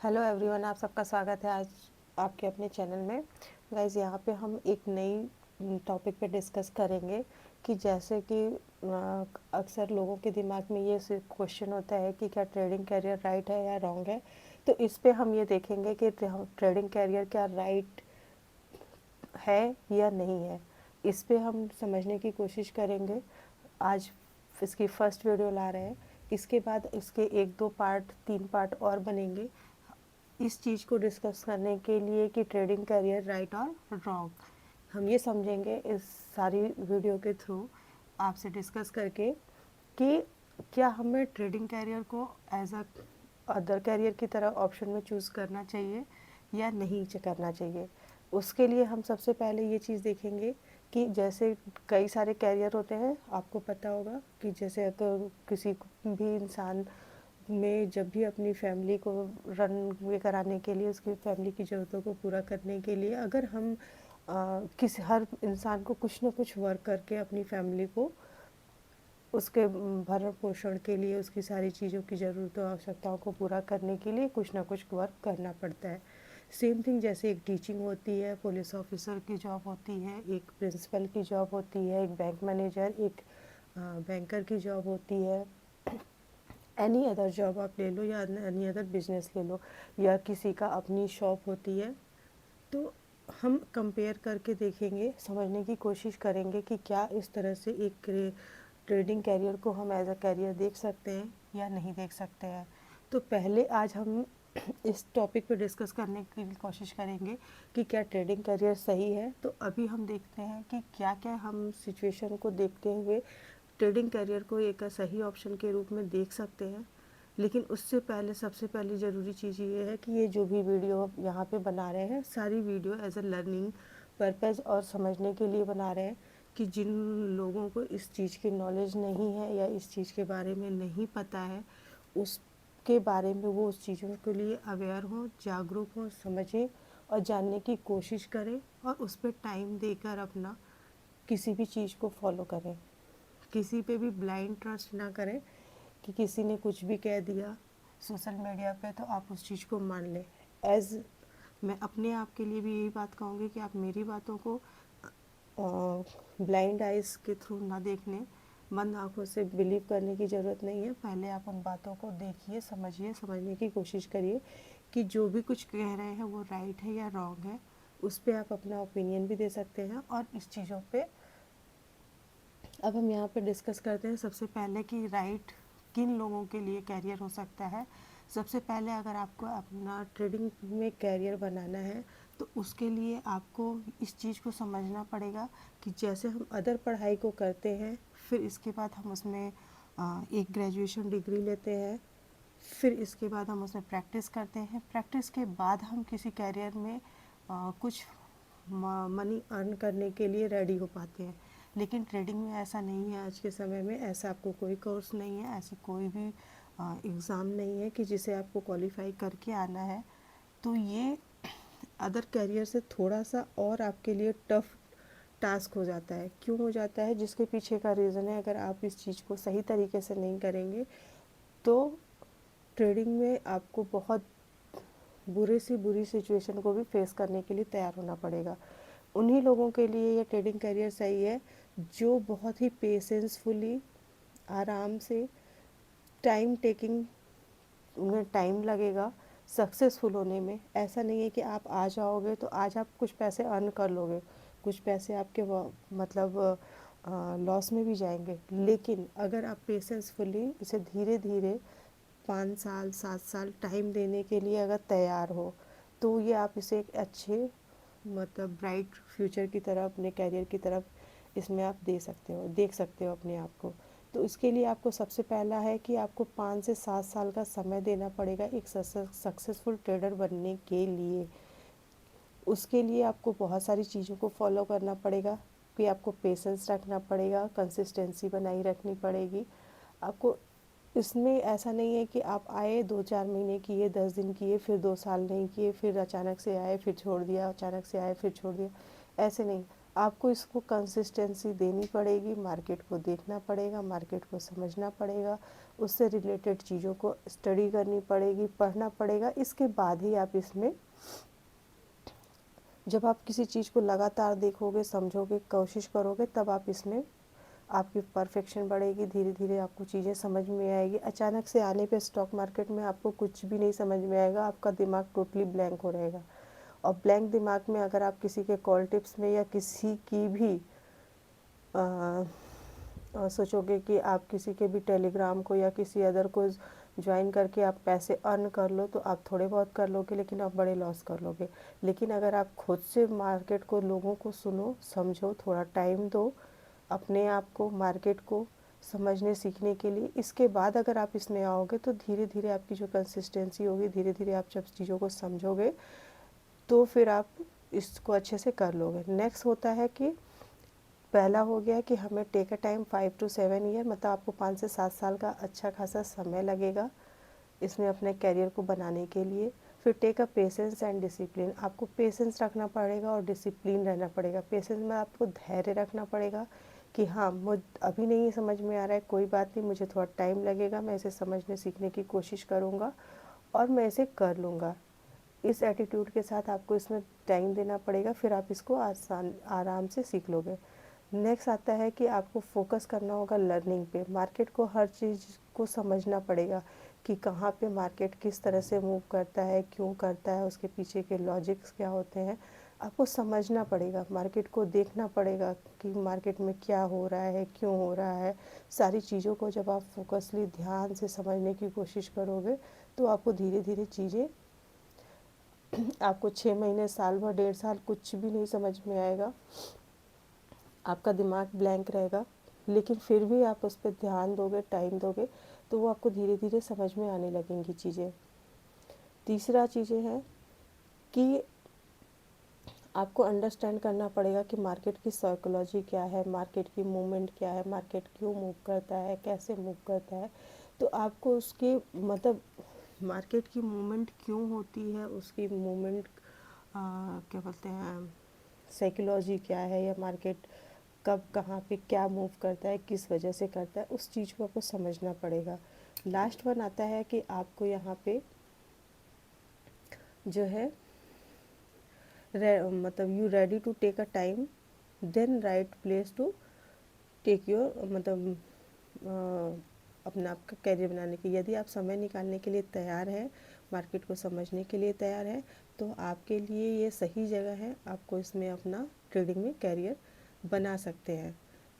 Hello everyone, आप सबका स्वागत है आज आपके अपने चैनल में। गाइज़, यहाँ पे हम एक नई टॉपिक पे डिस्कस करेंगे कि जैसे कि अक्सर लोगों के दिमाग में ये क्वेश्चन होता है कि क्या ट्रेडिंग कैरियर राइट है या रॉन्ग है। तो इस पे हम ये देखेंगे कि ट्रेडिंग कैरियर क्या राइट है या नहीं है। इस पे हम समझने की कोशिश करेंगे। आज इसकी फर्स्ट वीडियो ला रहे हैं। इसके बाद इसके एक दो पार्ट, तीन पार्ट और बनेंगे इस चीज़ को डिस्कस करने के लिए कि ट्रेडिंग करियर राइट और रॉन्ग। हम ये समझेंगे इस सारी वीडियो के थ्रू आपसे डिस्कस करके कि क्या हमें ट्रेडिंग करियर को एज अ अदर करियर की तरह ऑप्शन में चूज़ करना चाहिए या नहीं करना चाहिए। उसके लिए हम सबसे पहले ये चीज़ देखेंगे कि जैसे कई सारे कैरियर होते हैं, आपको पता होगा कि जैसे अगर किसी भी इंसान में जब भी अपनी फैमिली को रन कराने के लिए, उसकी फैमिली की ज़रूरतों को पूरा करने के लिए अगर हम किसी हर इंसान को कुछ ना कुछ वर्क करके अपनी फैमिली को उसके भरण पोषण के लिए, उसकी सारी चीज़ों की ज़रूरतों आवश्यकताओं को पूरा करने के लिए कुछ ना कुछ वर्क करना पड़ता है। सेम थिंग जैसे एक टीचिंग होती है, पुलिस ऑफिसर की जॉब होती है, एक प्रिंसिपल की जॉब होती है, एक बैंक मैनेजर, एक बैंकर की जॉब होती है। एनी अदर जॉब आप ले लो या एनी अदर बिजनेस ले लो, या किसी का अपनी शॉप होती है। तो हम कंपेयर करके देखेंगे, समझने की कोशिश करेंगे कि क्या इस तरह से एक ट्रेडिंग कैरियर को हम एज अ कैरियर देख सकते हैं या नहीं देख सकते हैं। तो पहले आज हम इस टॉपिक पे डिस्कस करने की कोशिश करेंगे कि क्या ट्रेडिंग करियर सही है। तो अभी हम देखते हैं कि क्या क्या हम सिचुएशन को देखते हुए ट्रेडिंग करियर को एक सही ऑप्शन के रूप में देख सकते हैं। लेकिन उससे पहले सबसे पहली ज़रूरी चीज़ ये है कि ये जो भी वीडियो यहाँ पे बना रहे हैं, सारी video as a learning purpose और समझने के लिए बना रहे हैं कि जिन लोगों को इस चीज़ की नॉलेज नहीं है या इस चीज़ के बारे में नहीं पता है, उसके बारे में वो उस चीज़ों के लिए अवेयर हों, जागरूक हों, समझें और जानने की कोशिश करें और उस पर टाइम देकर अपना किसी भी चीज़ को फॉलो करें। किसी पे भी ब्लाइंड ट्रस्ट ना करें कि किसी ने कुछ भी कह दिया सोशल मीडिया पे तो आप उस चीज़ को मान लें। एज मैं अपने आप के लिए भी यही बात कहूँगी कि आप मेरी बातों को ब्लाइंड आइज़ के थ्रू ना देखने, बंद आँखों से बिलीव करने की ज़रूरत नहीं है। पहले आप उन बातों को देखिए, समझिए, समझने की कोशिश करिए कि जो भी कुछ कह रहे हैं वो राइट है या रॉन्ग है। उस पर आप अपना ओपिनियन भी दे सकते हैं। और इस चीज़ों पे अब हम यहाँ पे डिस्कस करते हैं सबसे पहले कि राइट किन लोगों के लिए कैरियर हो सकता है। सबसे पहले अगर आपको अपना ट्रेडिंग में कैरियर बनाना है तो उसके लिए आपको इस चीज़ को समझना पड़ेगा कि जैसे हम अदर पढ़ाई को करते हैं, फिर इसके बाद हम उसमें एक ग्रेजुएशन डिग्री लेते हैं, फिर इसके बाद हम उसमें प्रैक्टिस करते हैं, प्रैक्टिस के बाद हम किसी कैरियर में कुछ मनी अर्न करने के लिए रेडी हो पाते हैं। लेकिन ट्रेडिंग में ऐसा नहीं है। आज के समय में ऐसा आपको कोई कोर्स नहीं है, ऐसी कोई भी एग्ज़ाम नहीं है कि जिसे आपको क्वालिफाई करके आना है। तो ये अदर कैरियर से थोड़ा सा और आपके लिए टफ टास्क हो जाता है। क्यों हो जाता है? जिसके पीछे का रीज़न है, अगर आप इस चीज़ को सही तरीके से नहीं करेंगे तो ट्रेडिंग में आपको बहुत बुरे से बुरी सिचुएशन को भी फेस करने के लिए तैयार होना पड़ेगा। उन्हीं लोगों के लिए ये ट्रेडिंग करियर सही है जो बहुत ही पेशेंसफुली, आराम से, टाइम टेकिंग, उन्हें टाइम लगेगा सक्सेसफुल होने में। ऐसा नहीं है कि आप आ जाओगे तो आज आप कुछ पैसे अर्न कर लोगे, कुछ पैसे आपके मतलब लॉस में भी जाएंगे। लेकिन अगर आप पेशेंसफुली इसे धीरे धीरे 5 साल 7 साल टाइम देने के लिए अगर तैयार हो तो ये आप इसे एक अच्छे मतलब ब्राइट फ्यूचर की तरफ, अपने करियर की तरफ इसमें आप दे सकते हो, देख सकते हो अपने आप को। तो इसके लिए आपको सबसे पहला है कि आपको 5 से 7 साल का समय देना पड़ेगा एक सक्सेसफुल ट्रेडर बनने के लिए। उसके लिए आपको बहुत सारी चीज़ों को फॉलो करना पड़ेगा कि आपको पेशेंस रखना पड़ेगा, कंसिस्टेंसी बनाई रखनी पड़ेगी आपको। इसमें ऐसा नहीं है कि आप आए 2-4 महीने किए, 10 दिन किए, फिर 2 साल नहीं किए, फिर अचानक से आए फिर छोड़ दिया, अचानक से आए फिर छोड़ दिया। ऐसे नहीं। आपको इसको कंसिस्टेंसी देनी पड़ेगी, मार्केट को देखना पड़ेगा, मार्केट को समझना पड़ेगा, उससे रिलेटेड चीज़ों को स्टडी करनी पड़ेगी, पढ़ना पड़ेगा। इसके बाद ही आप इसमें, जब आप किसी चीज़ को लगातार देखोगे, समझोगे, कोशिश करोगे, तब आप इसमें आपकी परफेक्शन बढ़ेगी, धीरे धीरे आपको चीज़ें समझ में आएगी। अचानक से आने पे स्टॉक मार्केट में आपको कुछ भी नहीं समझ में आएगा, आपका दिमाग टोटली ब्लैंक हो रहेगा। और ब्लैंक दिमाग में अगर आप किसी के कॉल टिप्स में या किसी की भी सोचोगे कि आप किसी के भी टेलीग्राम को या किसी अदर को ज्वाइन करके आप पैसे अर्न कर लो, तो आप थोड़े बहुत कर लोगे, लेकिन आप बड़े लॉस कर लोगे। लेकिन अगर आप खुद से मार्केट को, लोगों को सुनो, समझो, थोड़ा टाइम दो अपने आप को, मार्केट को समझने सीखने के लिए, इसके बाद अगर आप इसमें आओगे तो धीरे धीरे आपकी जो कंसिस्टेंसी होगी, धीरे धीरे आप जब चीज़ों को समझोगे तो फिर आप इसको अच्छे से कर लोगे। नेक्स्ट होता है कि पहला हो गया कि हमें take a time 5 to 7 year, मतलब आपको 5 से 7 साल का अच्छा खासा समय लगेगा इसमें अपने करियर को बनाने के लिए। फिर take a patience and discipline, आपको पेशेंस रखना पड़ेगा और डिसिप्लिन रहना पड़ेगा। पेशेंस में आपको धैर्य रखना पड़ेगा कि हाँ, मुझ अभी नहीं समझ में आ रहा है, कोई बात नहीं, मुझे थोड़ा टाइम लगेगा, मैं इसे समझने सीखने की कोशिश करूँगा और मैं इसे कर लूँगा। इस एटीट्यूड के साथ आपको इसमें टाइम देना पड़ेगा, फिर आप इसको आसान आराम से सीख लोगे। नेक्स्ट आता है कि आपको फोकस करना होगा लर्निंग पे, मार्केट को, हर चीज़ को समझना पड़ेगा कि कहाँ पे मार्केट किस तरह से मूव करता है, क्यों करता है, उसके पीछे के लॉजिक्स क्या होते हैं, आपको समझना पड़ेगा, मार्केट को देखना पड़ेगा कि मार्केट में क्या हो रहा है, क्यों हो रहा है। सारी चीज़ों को जब आप फोकसली ध्यान से समझने की कोशिश करोगे तो आपको धीरे धीरे चीज़ें, आपको 6 महीने, साल भर, 1.5 साल कुछ भी नहीं समझ में आएगा, आपका दिमाग ब्लैंक रहेगा, लेकिन फिर भी आप उस पर ध्यान दोगे, टाइम दोगे, तो वो आपको धीरे धीरे समझ में आने लगेंगी चीज़ें। तीसरा चीज़ें हैं कि आपको अंडरस्टैंड करना पड़ेगा कि मार्केट की साइकोलॉजी क्या है, मार्केट की मूवमेंट क्या है, मार्केट क्यों मूव करता है, कैसे मूव करता है। तो आपको उसके मतलब मार्केट की मूवमेंट क्यों होती है, उसकी मूवमेंट क्या बोलते हैं, साइकोलॉजी क्या है, या मार्केट कब कहाँ पे क्या मूव करता है, किस वजह से करता है, उस चीज़ को आपको समझना पड़ेगा। लास्ट वन आता है कि आपको यहाँ पे जो है मतलब you ready to take a time then right place to take your, मतलब अपना आपका कैरियर बनाने की, यदि आप समय निकालने के लिए तैयार हैं, मार्केट को समझने के लिए तैयार हैं, तो आपके लिए ये सही जगह है, आपको इसमें अपना ट्रेडिंग में कैरियर बना सकते हैं।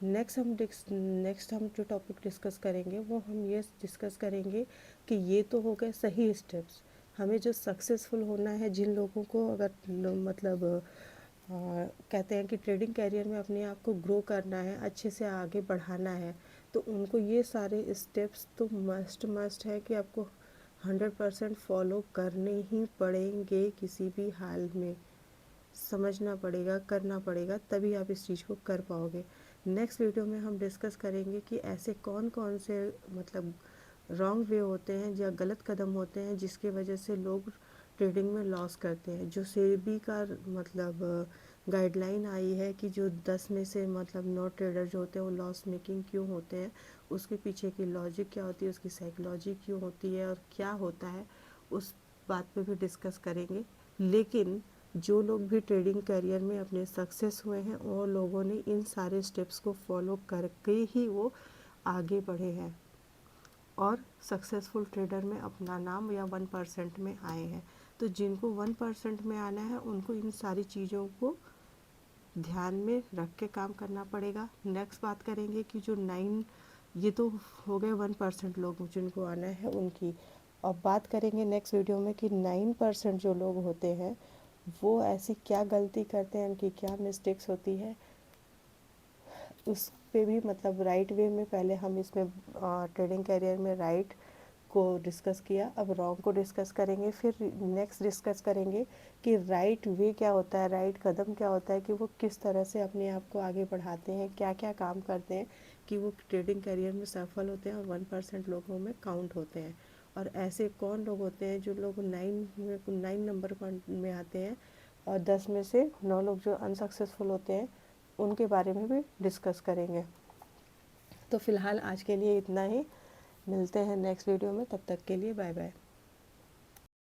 नेक्स्ट हम जो टॉपिक डिस्कस करेंगे वो हम ये डिस्कस करेंगे कि ये तो हो गए सही स्टेप्स, हमें जो सक्सेसफुल होना है, जिन लोगों को अगर मतलब कहते हैं कि ट्रेडिंग कैरियर में अपने आप को ग्रो करना है, अच्छे से आगे बढ़ाना है, तो उनको ये सारे स्टेप्स तो मस्ट है कि आपको 100% फॉलो करने ही पड़ेंगे, किसी भी हाल में समझना पड़ेगा, करना पड़ेगा, तभी आप इस चीज़ को कर पाओगे। नेक्स्ट वीडियो में हम डिस्कस करेंगे कि ऐसे कौन कौन से मतलब रॉन्ग वे होते हैं या गलत कदम होते हैं जिसके वजह से लोग ट्रेडिंग में लॉस करते हैं। जो सेबी का मतलब गाइडलाइन आई है कि जो 10 में से मतलब 9 ट्रेडर जो होते हैं वो लॉस मेकिंग क्यों होते हैं, उसके पीछे की लॉजिक क्या होती है, उसकी साइकोलॉजी क्यों होती है और क्या होता है, उस बात पे भी डिस्कस करेंगे। लेकिन जो लोग भी ट्रेडिंग करियर में अपने सक्सेस हुए हैं वो लोगों ने इन सारे स्टेप्स को फॉलो करके ही वो आगे बढ़े हैं और सक्सेसफुल ट्रेडर में अपना नाम या 1% में आए हैं। तो जिनको 1% में आना है उनको इन सारी चीज़ों को ध्यान में रख के काम करना पड़ेगा। नेक्स्ट बात करेंगे कि जो 9, ये तो हो गए 1% लोग जिनको आना है उनकी। अब बात करेंगे नेक्स्ट वीडियो में कि 9% जो लोग होते हैं वो ऐसी क्या गलती करते हैं, उनकी क्या मिस्टेक्स होती है, उस पे भी मतलब राइट वे में, पहले हम इसमें ट्रेडिंग करियर में राइट को डिस्कस किया, अब रॉन्ग को डिस्कस करेंगे। फिर नेक्स्ट डिस्कस करेंगे कि राइट वे क्या होता है, राइट कदम क्या होता है, कि वो किस तरह से अपने आप को आगे बढ़ाते हैं, क्या क्या काम करते हैं कि वो ट्रेडिंग करियर में सफल होते हैं और 1% लोगों में काउंट होते हैं। और ऐसे कौन लोग होते हैं जो लोग 9 नंबर में आते हैं और 10 में से 9 लोग जो अनसक्सेसफुल होते हैं, उनके बारे में भी डिस्कस करेंगे। तो फ़िलहाल आज के लिए इतना ही, मिलते हैं नेक्स्ट वीडियो में, तब तक के लिए बाय बाय।